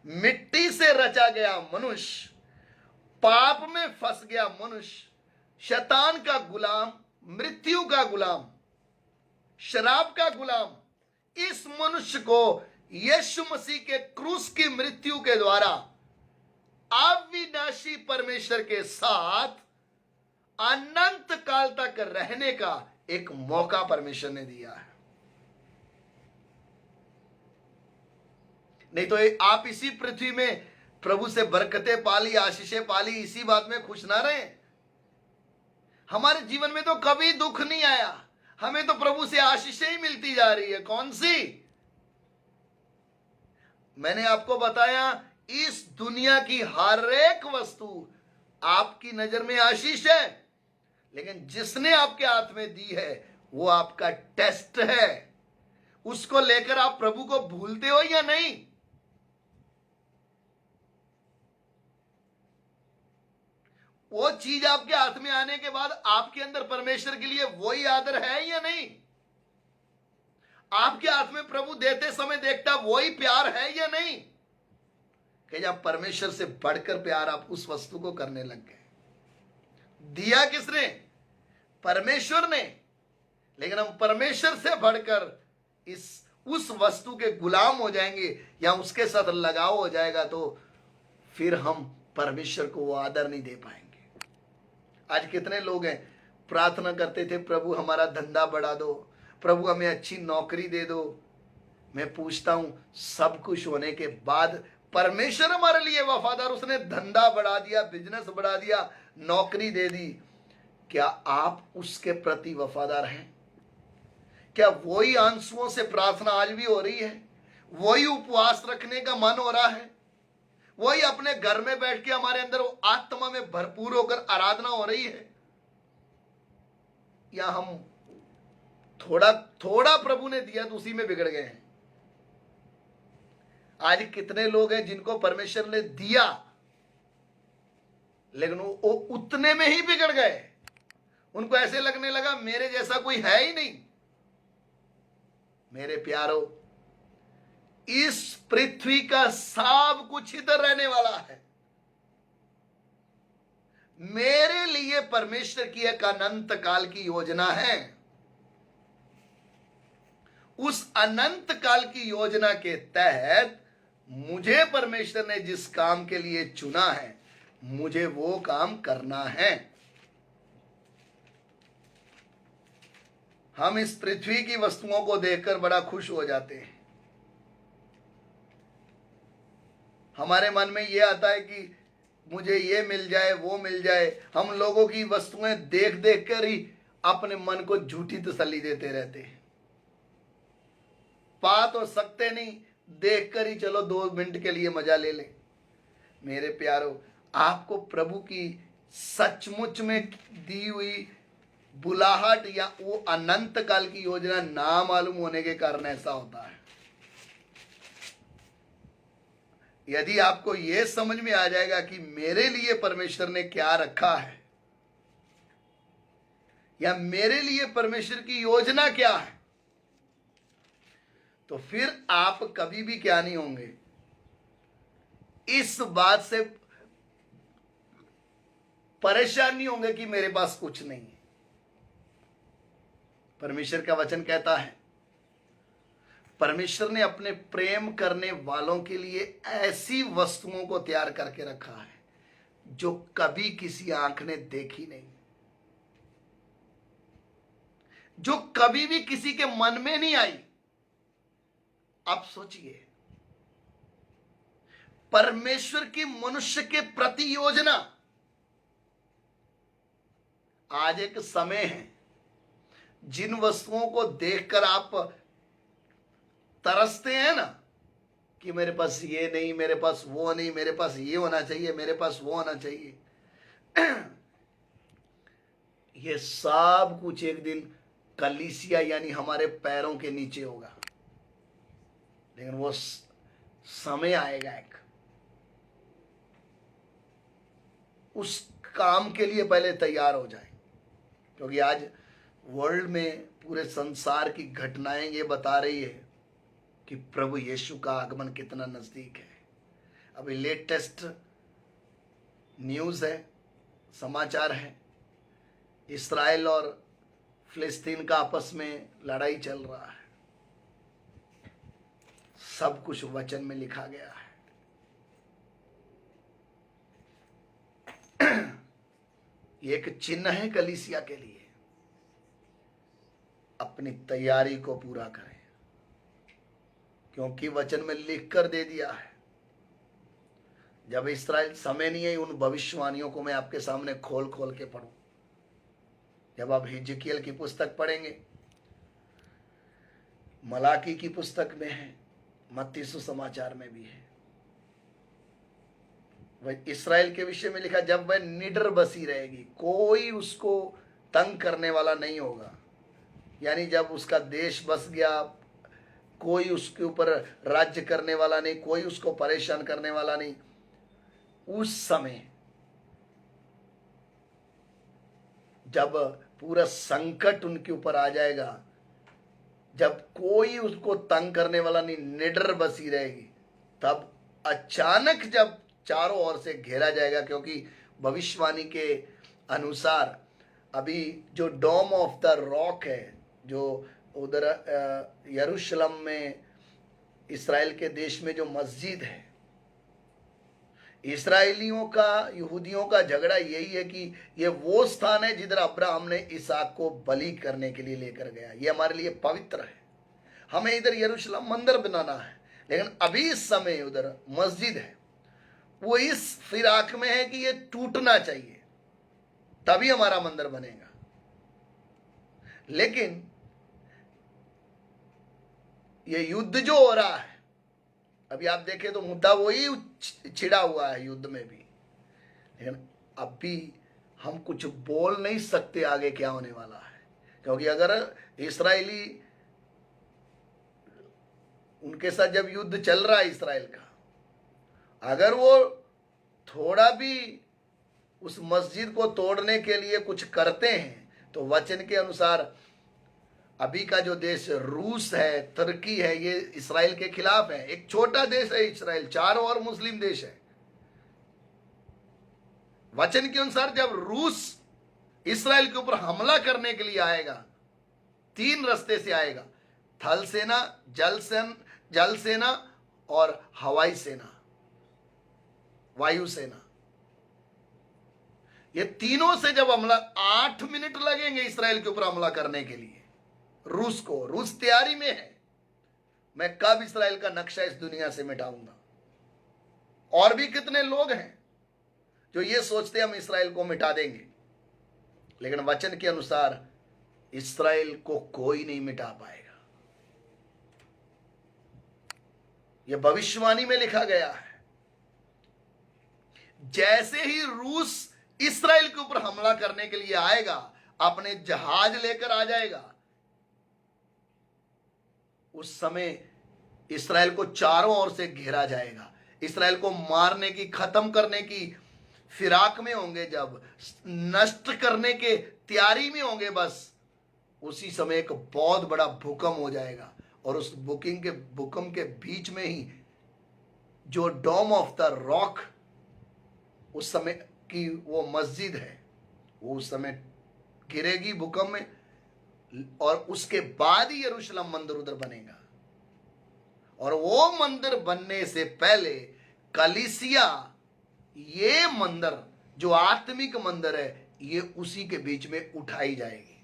Speaker 1: मिट्टी से रचा गया मनुष्य, पाप में फंस गया मनुष्य, शैतान का गुलाम, मृत्यु का गुलाम, शराब का गुलाम, इस मनुष्य को यीशु मसीह के क्रूस की मृत्यु के द्वारा अविनाशी परमेश्वर के साथ अनंत काल तक रहने का एक मौका परमेश्वर ने दिया है। नहीं तो आप इसी पृथ्वी में प्रभु से बरकतें पाली, आशीषें पाली, इसी बात में खुश ना रहे। हमारे जीवन में तो कभी दुख नहीं आया, हमें तो प्रभु से आशीषें ही मिलती जा रही है। कौन सी? मैंने आपको बताया, इस दुनिया की हर एक वस्तु आपकी नजर में आशीष है, लेकिन जिसने आपके हाथ में दी है वो आपका टेस्ट है। उसको लेकर आप प्रभु को भूलते हो या नहीं? वो चीज आपके हाथ में आने के बाद आपके अंदर परमेश्वर के लिए वही आदर है या नहीं? आपके हाथ में प्रभु देते समय देखता वही प्यार है या नहीं? कि जब परमेश्वर से बढ़कर प्यार आप उस वस्तु को करने लग गए। दिया किसने? परमेश्वर ने। लेकिन हम परमेश्वर से बढ़कर उस वस्तु के गुलाम हो जाएंगे या उसके साथ लगाव हो जाएगा, तो फिर हम परमेश्वर को वो आदर नहीं दे पाएंगे। आज कितने लोग हैं प्रार्थना करते थे, प्रभु हमारा धंधा बढ़ा दो, प्रभु हमें अच्छी नौकरी दे दो। मैं पूछता हूं, सब कुछ होने के बाद परमेश्वर हमारे लिए वफादार, उसने धंधा बढ़ा दिया, बिजनेस बढ़ा दिया, नौकरी दे दी, क्या आप उसके प्रति वफादार हैं? क्या वही आंसुओं से प्रार्थना आज भी हो रही है? वही उपवास रखने का मन हो रहा है? वही अपने घर में बैठ के हमारे अंदर वो आत्मा में भरपूर होकर आराधना हो रही है? या हम थोड़ा थोड़ा प्रभु ने दिया तो उसी में बिगड़ गए हैं? आज कितने लोग हैं जिनको परमेश्वर ने दिया लेकिन वो उतने में ही बिगड़ गए। उनको ऐसे लगने लगा मेरे जैसा कोई है ही नहीं। मेरे प्यारो, इस पृथ्वी का सब कुछ इधर रहने वाला है। मेरे लिए परमेश्वर की एक अनंत काल की योजना है। उस अनंत काल की योजना के तहत मुझे परमेश्वर ने जिस काम के लिए चुना है, मुझे वो काम करना है। हम इस पृथ्वी की वस्तुओं को देखकर बड़ा खुश हो जाते हैं। हमारे मन में ये आता है कि मुझे ये मिल जाए, वो मिल जाए। हम लोगों की वस्तुएं देख देख कर ही अपने मन को झूठी तसल्ली देते रहते हैं। पा तो सकते नहीं, देख कर ही चलो 2 मिनट के लिए मजा ले लें। मेरे प्यारो, आपको प्रभु की सचमुच में दी हुई बुलाहट या वो अनंत काल की योजना ना मालूम होने के कारण ऐसा होता है। यदि आपको यह समझ में आ जाएगा कि मेरे लिए परमेश्वर ने क्या रखा है या मेरे लिए परमेश्वर की योजना क्या है, तो फिर आप कभी भी क्या नहीं होंगे, इस बात से परेशान नहीं होंगे कि मेरे पास कुछ नहीं है। परमेश्वर का वचन कहता है, परमेश्वर ने अपने प्रेम करने वालों के लिए ऐसी वस्तुओं को तैयार करके रखा है जो कभी किसी आंख ने देखी नहीं, जो कभी भी किसी के मन में नहीं आई। आप सोचिए, परमेश्वर की मनुष्य के प्रति योजना। आज एक समय है जिन वस्तुओं को देखकर आप तरसते हैं ना कि मेरे पास ये नहीं, मेरे पास वो नहीं, मेरे पास ये होना चाहिए, मेरे पास वो होना चाहिए। ये सब कुछ एक दिन कलीसिया यानी हमारे पैरों के नीचे होगा। लेकिन वो समय आएगा एक, उस काम के लिए पहले तैयार हो जाए, क्योंकि आज वर्ल्ड में पूरे संसार की घटनाएं ये बता रही है कि प्रभु यीशु का आगमन कितना नजदीक है। अभी लेटेस्ट न्यूज़ है, समाचार है, इस्राएल और फिलिस्तीन का आपस में लड़ाई चल रहा है। सब कुछ वचन में लिखा गया है। ये एक चिन्ह है कलीसिया के लिए। अपनी तैयारी को पूरा करें, क्योंकि वचन में लिख कर दे दिया है। जब इस्राएल, समय नहीं है उन भविष्यवाणियों को मैं आपके सामने खोल खोल के पढ़ूं। जब आप हिजकियल की पुस्तक पढ़ेंगे, मलाकी की पुस्तक में है, मत्ती सुसमाचार में भी है, वह इस्राएल के विषय में लिखा, जब वह निडर बसी रहेगी, कोई उसको तंग करने वाला नहीं होगा। यानी जब उसका देश बस गया, कोई उसके ऊपर राज्य करने वाला नहीं, कोई उसको परेशान करने वाला नहीं, उस समय जब पूरा संकट उनके ऊपर आ जाएगा, जब कोई उसको तंग करने वाला नहीं, निडर बसी रहेगी, तब अचानक जब चारों ओर से घेरा जाएगा। क्योंकि भविष्यवाणी के अनुसार अभी जो डोम ऑफ द रॉक है, जो उधर यरूशलेम में इस्राएल के देश में जो मस्जिद है, इस्राएलियों का, यहूदियों का झगड़ा यही है कि ये वो स्थान है जिधर अब्राहम ने इसहाक को बलि करने के लिए लेकर गया। ये हमारे लिए पवित्र है। हमें इधर यरूशलेम मंदिर बनाना है, लेकिन अभी इस समय उधर मस्जिद है। वो इस फिराक में है कि ये टूटना चाहिए, तभी हमारा मंदिर बनेगा। लेकिन ये युद्ध जो हो रहा है, अभी आप देखें तो मुद्दा वही छिड़ा हुआ है युद्ध में भी। लेकिन अभी हम कुछ बोल नहीं सकते आगे क्या होने वाला है, क्योंकि अगर इस्राएली, उनके साथ जब युद्ध चल रहा है इस्राएल का, अगर वो थोड़ा भी उस मस्जिद को तोड़ने के लिए कुछ करते हैं, तो वचन के अनुसार अभी का जो देश रूस है, तुर्की है, ये इस्राएल के खिलाफ है। एक छोटा देश है इस्राएल, चारों ओर मुस्लिम देश है। वचन के अनुसार जब रूस इस्राएल के ऊपर हमला करने के लिए आएगा, 3 रास्ते से आएगा, थल सेना, जल सेना और हवाई सेना, वायु सेना। ये तीनों से जब हमला, 8 मिनट लगेंगे इस्राएल के ऊपर हमला करने के लिए रूस को। रूस तैयारी में है, मैं कब इस्राएल का नक्शा इस दुनिया से मिटाऊंगा। और भी कितने लोग हैं जो ये सोचते हम इस्राएल को मिटा देंगे, लेकिन वचन के अनुसार इस्राएल को कोई नहीं मिटा पाएगा। यह भविष्यवाणी में लिखा गया है। जैसे ही रूस इस्राएल के ऊपर हमला करने के लिए आएगा, अपने जहाज लेकर आ जाएगा, उस समय इस्राएल को चारों ओर से घेरा जाएगा। इस्राएल को मारने की, खत्म करने की फिराक में होंगे, जब नष्ट करने के तैयारी में होंगे, बस उसी समय एक बहुत बड़ा भूकंप हो जाएगा। और उस भूकंप के बीच में ही जो डोम ऑफ द रॉक, उस समय की वो मस्जिद है, वो उस समय गिरेगी भूकंप में, और उसके बाद ही यरूशलेम मंदिर उधर बनेगा। और वो मंदिर बनने से पहले कलीसिया, ये मंदिर जो आत्मिक मंदिर है, ये उसी के बीच में उठाई जाएगी।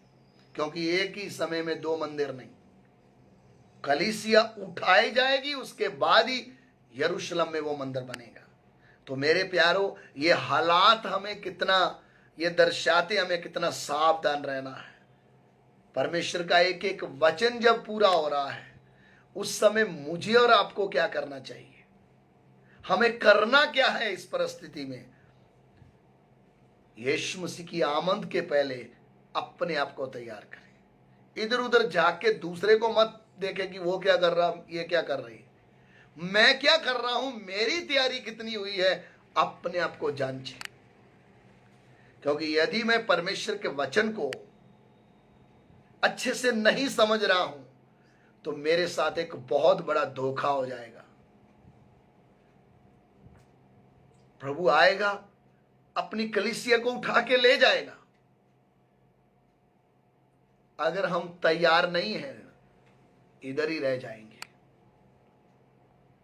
Speaker 1: क्योंकि एक ही समय में 2 मंदिर नहीं, कलीसिया उठाई जाएगी, उसके बाद ही यरूशलेम में वो मंदिर बनेगा। तो मेरे प्यारो, ये हालात हमें कितना, ये दर्शाते हमें कितना सावधान रहना है। परमेश्वर का एक एक वचन जब पूरा हो रहा है, उस समय मुझे और आपको क्या करना चाहिए, हमें करना क्या है इस परिस्थिति में। यीशु मसीह की आमद के पहले अपने आप को तैयार करें। इधर उधर जाके दूसरे को मत देखें कि वो क्या कर रहा, ये क्या कर रही है, मैं क्या कर रहा हूं, मेरी तैयारी कितनी हुई है, अपने आप को जांचें। क्योंकि यदि मैं परमेश्वर के वचन को अच्छे से नहीं समझ रहा हूं तो मेरे साथ एक बहुत बड़ा धोखा हो जाएगा। प्रभु आएगा, अपनी कलीसिया को उठा के ले जाएगा। अगर हम तैयार नहीं हैं, इधर ही रह जाएंगे।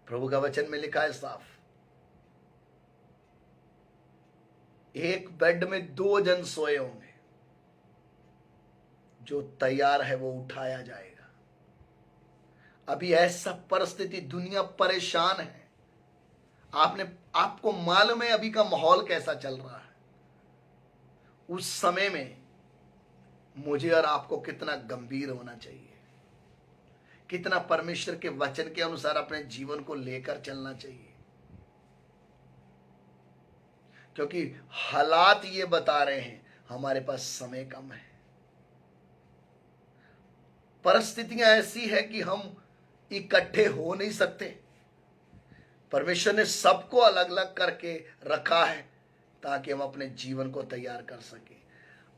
Speaker 1: प्रभु का वचन में लिखा है साफ, एक बेड में 2 जन सोए होंगे, जो तैयार है वो उठाया जाएगा। अभी ऐसा परिस्थिति, दुनिया परेशान है। आपको मालूम है अभी का माहौल कैसा चल रहा है। उस समय में मुझे और आपको कितना गंभीर होना चाहिए, कितना परमेश्वर के वचन के अनुसार अपने जीवन को लेकर चलना चाहिए, क्योंकि हालात ये बता रहे हैं हमारे पास समय कम है। परिस्थितियां ऐसी है कि हम इकट्ठे हो नहीं सकते। परमेश्वर ने सबको अलग अलग करके रखा है ताकि हम अपने जीवन को तैयार कर सके।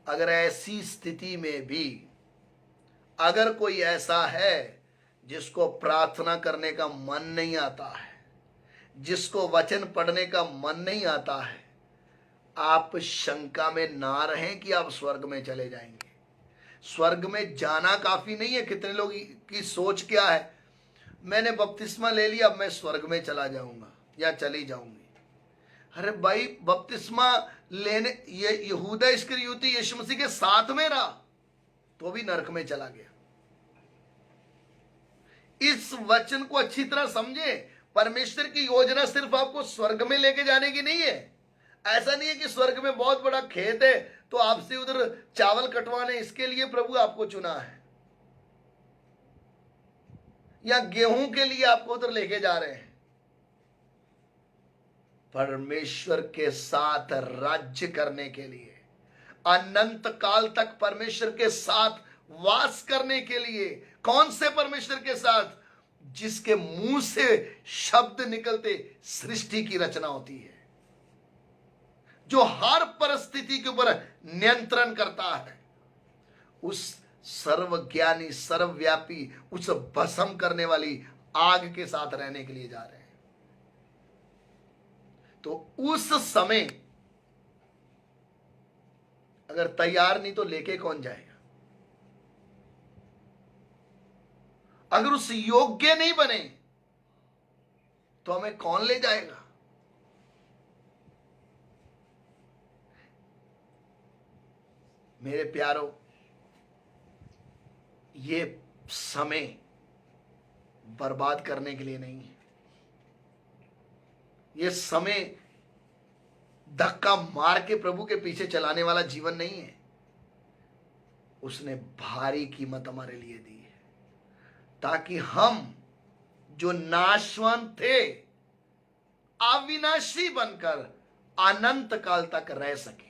Speaker 1: अगर ऐसी स्थिति में भी अगर कोई ऐसा है जिसको प्रार्थना करने का मन नहीं आता है, जिसको वचन पढ़ने का मन नहीं आता है, आप शंका में ना रहें कि आप स्वर्ग में चले जाएंगे। स्वर्ग में जाना काफी नहीं है। कितने लोग की सोच क्या है, मैंने बपतिस्मा ले लिया, अब मैं स्वर्ग में चला जाऊंगा या चली जाऊंगी। अरे भाई, बपतिस्मा लेने ये यहूदा इस्करियोती यीशु मसीह के साथ में रहा तो भी नरक में चला गया। इस वचन को अच्छी तरह समझे। परमेश्वर की योजना सिर्फ आपको स्वर्ग में लेके जाने की नहीं है। ऐसा नहीं है कि स्वर्ग में बहुत बड़ा खेत है तो आपसे उधर चावल कटवाने इसके लिए प्रभु आपको चुना है, या गेहूं के लिए आपको उधर लेके जा रहे हैं। परमेश्वर के साथ राज्य करने के लिए, अनंत काल तक परमेश्वर के साथ वास करने के लिए। कौन से परमेश्वर के साथ? जिसके मुंह से शब्द निकलते सृष्टि की रचना होती है, जो हर परिस्थिति के ऊपर नियंत्रण करता है। उस सर्वज्ञानी, सर्वव्यापी, उस भस्म करने वाली आग के साथ रहने के लिए जा रहे हैं। तो उस समय अगर तैयार नहीं तो लेके कौन जाएगा? अगर उस योग्य नहीं बने तो हमें कौन ले जाएगा? मेरे प्यारों, ये समय बर्बाद करने के लिए नहीं है। ये समय धक्का मार के प्रभु के पीछे चलाने वाला जीवन नहीं है। उसने भारी कीमत हमारे लिए दी है ताकि हम जो नाशवान थे अविनाशी बनकर अनंत काल तक रह सके।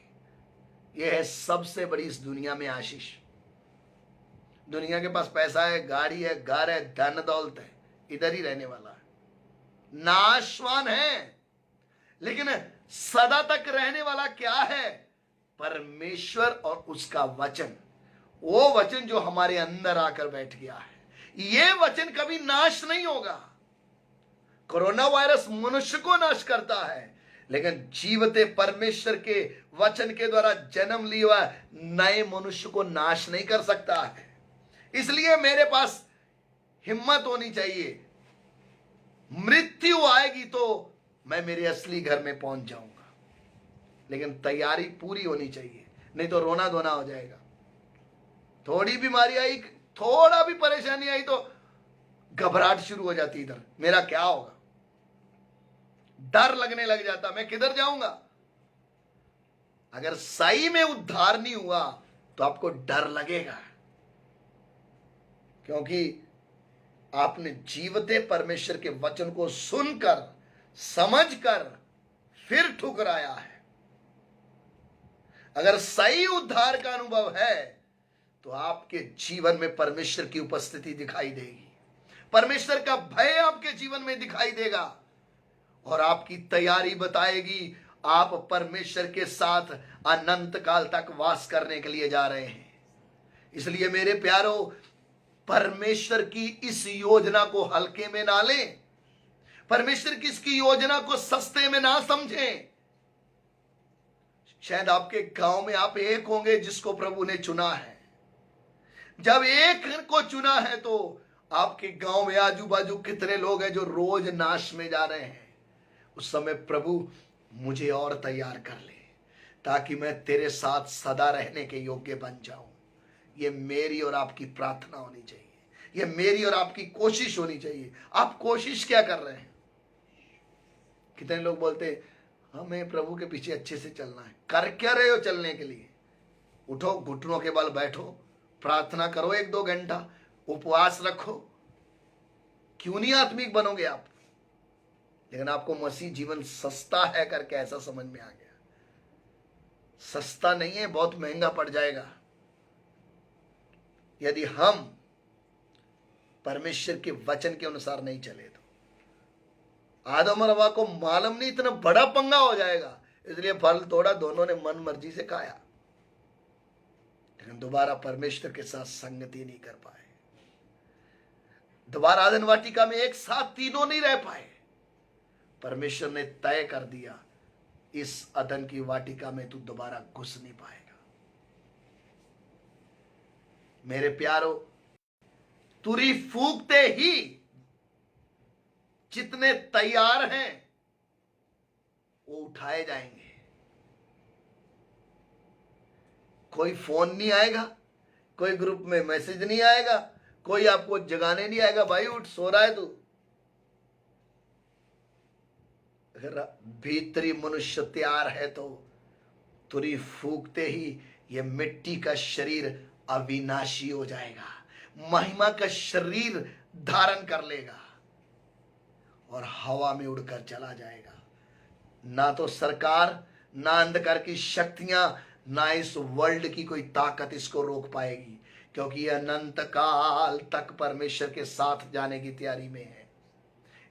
Speaker 1: यह है सबसे बड़ी इस दुनिया में आशीष। दुनिया के पास पैसा है, गाड़ी है, घर है, धन दौलत है, इधर ही रहने वाला है। नाशवान है, लेकिन सदा तक रहने वाला क्या है? परमेश्वर और उसका वचन। वो वचन जो हमारे अंदर आकर बैठ गया है। ये वचन कभी नाश नहीं होगा। कोरोना वायरस मनुष्य को नाश करता है, लेकिन जीवते परमेश्वर के वचन के द्वारा जन्म लिया नए मनुष्य को नाश नहीं कर सकता है। इसलिए मेरे पास हिम्मत होनी चाहिए। मृत्यु आएगी तो मैं मेरे असली घर में पहुंच जाऊंगा, लेकिन तैयारी पूरी होनी चाहिए, नहीं तो रोना धोना हो जाएगा। थोड़ी बीमारी आई, थोड़ा भी परेशानी आई तो घबराहट शुरू हो जाती। इधर मेरा क्या होगा, डर लगने लग जाता, मैं किधर जाऊंगा। अगर सही में उद्धार नहीं हुआ तो आपको डर लगेगा, क्योंकि आपने जीवते परमेश्वर के वचन को सुनकर, समझकर फिर ठुकराया है। अगर सही उद्धार का अनुभव है तो आपके जीवन में परमेश्वर की उपस्थिति दिखाई देगी, परमेश्वर का भय आपके जीवन में दिखाई देगा, और आपकी तैयारी बताएगी आप परमेश्वर के साथ अनंत काल तक वास करने के लिए जा रहे हैं। इसलिए मेरे प्यारो, परमेश्वर की इस योजना को हल्के में ना लें, परमेश्वर की इसकी योजना को सस्ते में ना समझें। शायद आपके गांव में आप एक होंगे जिसको प्रभु ने चुना है। जब एक को चुना है तो आपके गांव में आजू बाजू कितने लोग हैं जो रोज नाश में जा रहे हैं। उस समय प्रभु मुझे और तैयार कर ले ताकि मैं तेरे साथ सदा रहने के योग्य बन जाऊं। ये मेरी और आपकी प्रार्थना होनी चाहिए, ये मेरी और आपकी कोशिश होनी चाहिए। आप कोशिश क्या कर रहे हैं? कितने लोग बोलते हैं हमें प्रभु के पीछे अच्छे से चलना है। कर क्या रहे हो चलने के लिए? उठो, घुटनों के बल बैठो, प्रार्थना करो 1-2 घंटा, उपवास रखो। क्यों नहीं आत्मिक बनोगे आप? लेकिन आपको मसीह जीवन सस्ता है करके ऐसा समझ में आ गया। सस्ता नहीं है, बहुत महंगा पड़ जाएगा यदि हम परमेश्वर के वचन के अनुसार नहीं चले तो। आदम और हवा को मालूम नहीं, इतना बड़ा पंगा हो जाएगा, इसलिए फल तोड़ा, दोनों ने मन मर्जी से खाया, लेकिन दोबारा परमेश्वर के साथ संगति नहीं कर पाए। दोबारा आदन वाटिका में एक साथ तीनों नहीं रह पाए। परमेश्वर ने तय कर दिया इस अदन की वाटिका में तू दोबारा घुस नहीं पाएगा। मेरे प्यारो, तुरी फूंकते ही जितने तैयार हैं वो उठाए जाएंगे। कोई फोन नहीं आएगा, कोई ग्रुप में मैसेज नहीं आएगा, कोई आपको जगाने नहीं आएगा, भाई उठ, सो रहा है तू। अगर भीतरी मनुष्य तैयार है तो तुरी फूंकते ही ये मिट्टी का शरीर अविनाशी हो जाएगा, महिमा का शरीर धारण कर लेगा और हवा में उड़कर चला जाएगा। ना तो सरकार, ना अंधकार की शक्तियां, ना इस वर्ल्ड की कोई ताकत इसको रोक पाएगी, क्योंकि यह अनंत काल तक परमेश्वर के साथ जाने की तैयारी में है।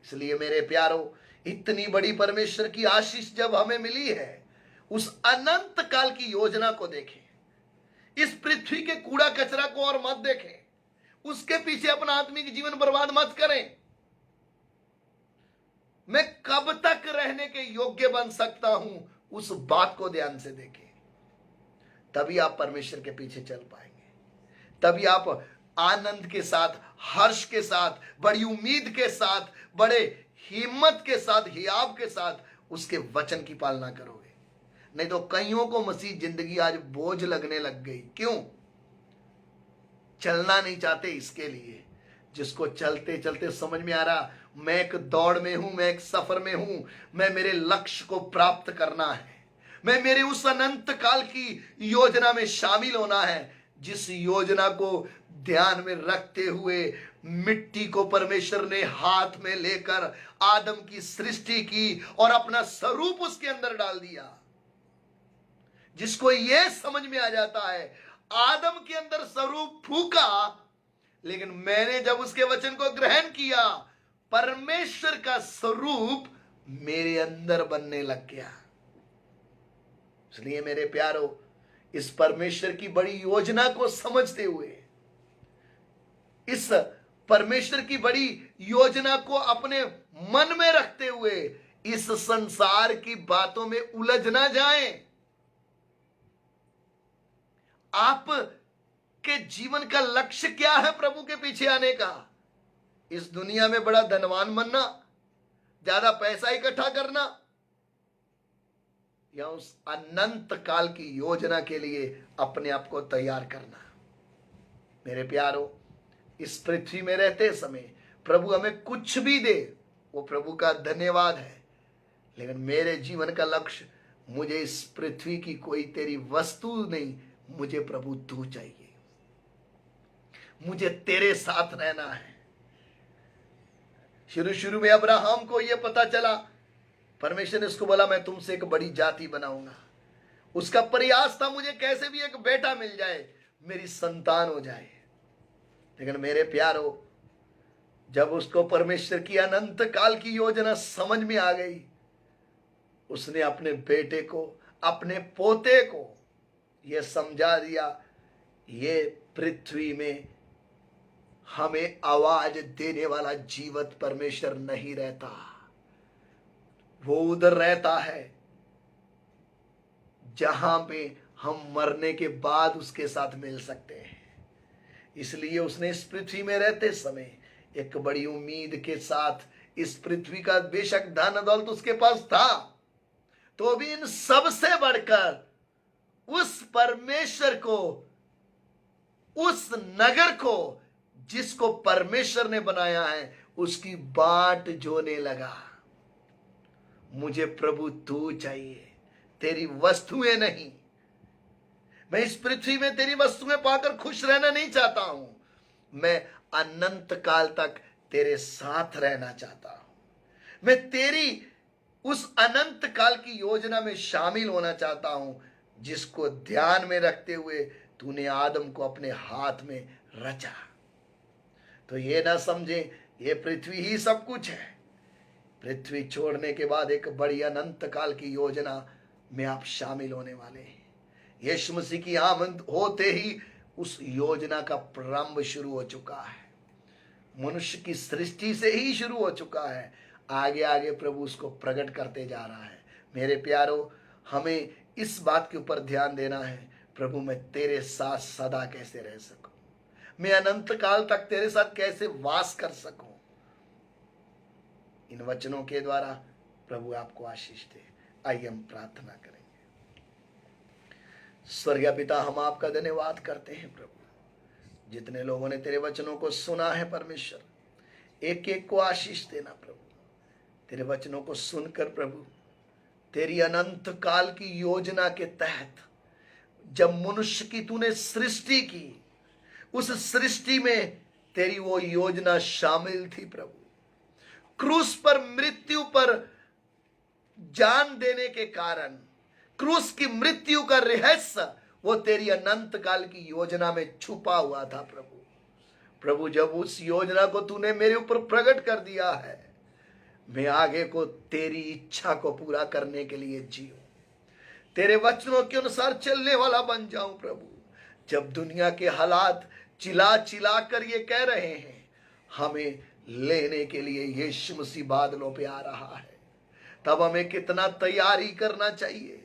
Speaker 1: इसलिए मेरे प्यारो, इतनी बड़ी परमेश्वर की आशीष जब हमें मिली है, उस अनंत काल की योजना को देखें। इस पृथ्वी के कूड़ा कचरा को और मत देखें, उसके पीछे अपना आत्मिक जीवन बर्बाद मत करें। मैं कब तक रहने के योग्य बन सकता हूं, उस बात को ध्यान से देखें। तभी आप परमेश्वर के पीछे चल पाएंगे, तभी आप आनंद के साथ, हर्ष के साथ, बड़ी उम्मीद के साथ, बड़े हिम्मत के साथ, हियाव के साथ उसके वचन की पालना करोगे। नहीं तो कईयों को मसीह जिंदगी आज बोझ लगने लग गई। क्यों? चलना नहीं चाहते इसके लिए। जिसको चलते चलते समझ में आ रहा मैं एक दौड़ में हूं, मैं एक सफर में हूं, मैं मेरे लक्ष्य को प्राप्त करना है, मैं मेरे उस अनंत काल की योजना में शामिल होना है, जिस योजना को ध्यान में रखते हुए मिट्टी को परमेश्वर ने हाथ में लेकर आदम की सृष्टि की और अपना स्वरूप उसके अंदर डाल दिया। जिसको यह समझ में आ जाता है, आदम के अंदर स्वरूप फूका, लेकिन मैंने जब उसके वचन को ग्रहण किया, परमेश्वर का स्वरूप मेरे अंदर बनने लग गया। इसलिए मेरे प्यारो, इस परमेश्वर की बड़ी योजना को समझते हुए, इस परमेश्वर की बड़ी योजना को अपने मन में रखते हुए, इस संसार की बातों में उलझ ना जाएं। आप के जीवन का लक्ष्य क्या है प्रभु के पीछे आने का? इस दुनिया में बड़ा धनवान बनना, ज्यादा पैसा इकट्ठा करना, या उस अनंत काल की योजना के लिए अपने आप को तैयार करना? मेरे प्यारो, इस पृथ्वी में रहते समय प्रभु हमें कुछ भी दे, वो प्रभु का धन्यवाद है, लेकिन मेरे जीवन का लक्ष्य, मुझे इस पृथ्वी की कोई तेरी वस्तु नहीं, मुझे प्रभु तू चाहिए, मुझे तेरे साथ रहना है। शुरू में अब्राहम को यह पता चला, परमेश्वर ने उसको बोला मैं तुमसे एक बड़ी जाति बनाऊंगा। उसका प्रयास था मुझे कैसे भी एक बेटा मिल जाए, मेरी संतान हो जाए। लेकिन मेरे प्यारो, जब उसको परमेश्वर की अनंत काल की योजना समझ में आ गई, उसने अपने बेटे को, अपने पोते को यह समझा दिया, ये पृथ्वी में हमें आवाज देने वाला जीवित परमेश्वर नहीं रहता, वो उधर रहता है जहां पे हम मरने के बाद उसके साथ मिल सकते हैं। इसलिए उसने इस पृथ्वी में रहते समय एक बड़ी उम्मीद के साथ, इस पृथ्वी का बेशक धन दौलत उसके पास था, तो भी इन सब से बढ़कर उस परमेश्वर को, उस नगर को जिसको परमेश्वर ने बनाया है, उसकी बाट जोने लगा। मुझे प्रभु तू चाहिए, तेरी वस्तुएं नहीं। मैं इस पृथ्वी में तेरी वस्तुएं पाकर खुश रहना नहीं चाहता हूं, मैं अनंत काल तक तेरे साथ रहना चाहता हूं। मैं तेरी उस अनंत काल की योजना में शामिल होना चाहता हूं, जिसको ध्यान में रखते हुए तूने आदम को अपने हाथ में रचा। तो ये ना समझे ये पृथ्वी ही सब कुछ है। पृथ्वी छोड़ने के बाद एक बड़ी अनंत काल की योजना में आप शामिल होने वाले हैं। यीशु मसीह की आमद होते ही उस योजना का प्रारंभ शुरू हो चुका है, मनुष्य की सृष्टि से ही शुरू हो चुका है। आगे आगे प्रभु उसको प्रकट करते जा रहा है। मेरे प्यारो, हमें इस बात के ऊपर ध्यान देना है, प्रभु मैं तेरे साथ सदा कैसे रह सकूं, मैं अनंत काल तक तेरे साथ कैसे वास कर सकूं। इन वचनों के द्वारा प्रभु आपको आशीष दे। आइए हम प्रार्थना करेंगे। स्वर्गीय पिता, हम आपका धन्यवाद करते हैं प्रभु, जितने लोगों ने तेरे वचनों को सुना है परमेश्वर, एक एक को आशीष देना प्रभु। तेरे वचनों को सुनकर प्रभु, तेरी अनंत काल की योजना के तहत जब मनुष्य की तूने सृष्टि की, उस सृष्टि में तेरी वो योजना शामिल थी प्रभु। क्रूस पर, मृत्यु पर जान देने के कारण, क्रूस की मृत्यु का रहस्य वो तेरी अनंत काल की योजना में छुपा हुआ था प्रभु। प्रभु जब उस योजना को तूने मेरे ऊपर प्रकट कर दिया है, मैं आगे को तेरी इच्छा को पूरा करने के लिए जीऊं, तेरे वचनों के अनुसार चलने वाला बन जाऊं प्रभु। जब दुनिया के हालात चिल्ला चिल्ला कर ये कह रहे हैं हमें लेने के लिए यीशु मसीह बादलों पे आ रहा है, तब हमें कितना तैयारी करना चाहिए,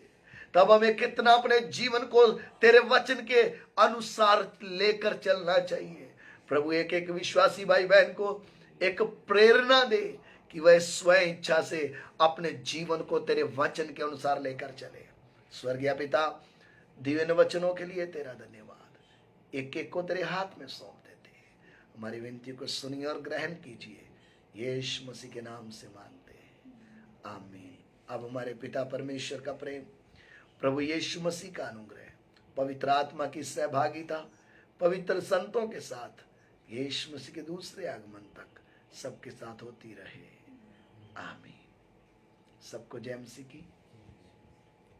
Speaker 1: तब हमें कितना अपने जीवन को तेरे वचन के अनुसार लेकर चलना चाहिए। प्रभु एक एक विश्वासी भाई बहन को एक प्रेरणा दे कि वह स्वयं इच्छा से अपने जीवन को तेरे वचन के अनुसार लेकर चले। स्वर्गीय पिता, दिव्य वचनों के लिए तेरा धन्यवाद। एक एक को तेरे हाथ में सौंप देते हैं। हमारी विनती को सुनिए और ग्रहण कीजिए, यीशु मसीह के नाम से मांगते हैं, आमीन। अब हमारे पिता परमेश्वर का प्रेम, प्रभु यीशु मसीह का अनुग्रह, पवित्र आत्मा की सहभागिता पवित्र संतों के साथ यीशु मसीह के दूसरे आगमन तक सबके साथ होती रहे, आमीन। सबको जय मसीह की।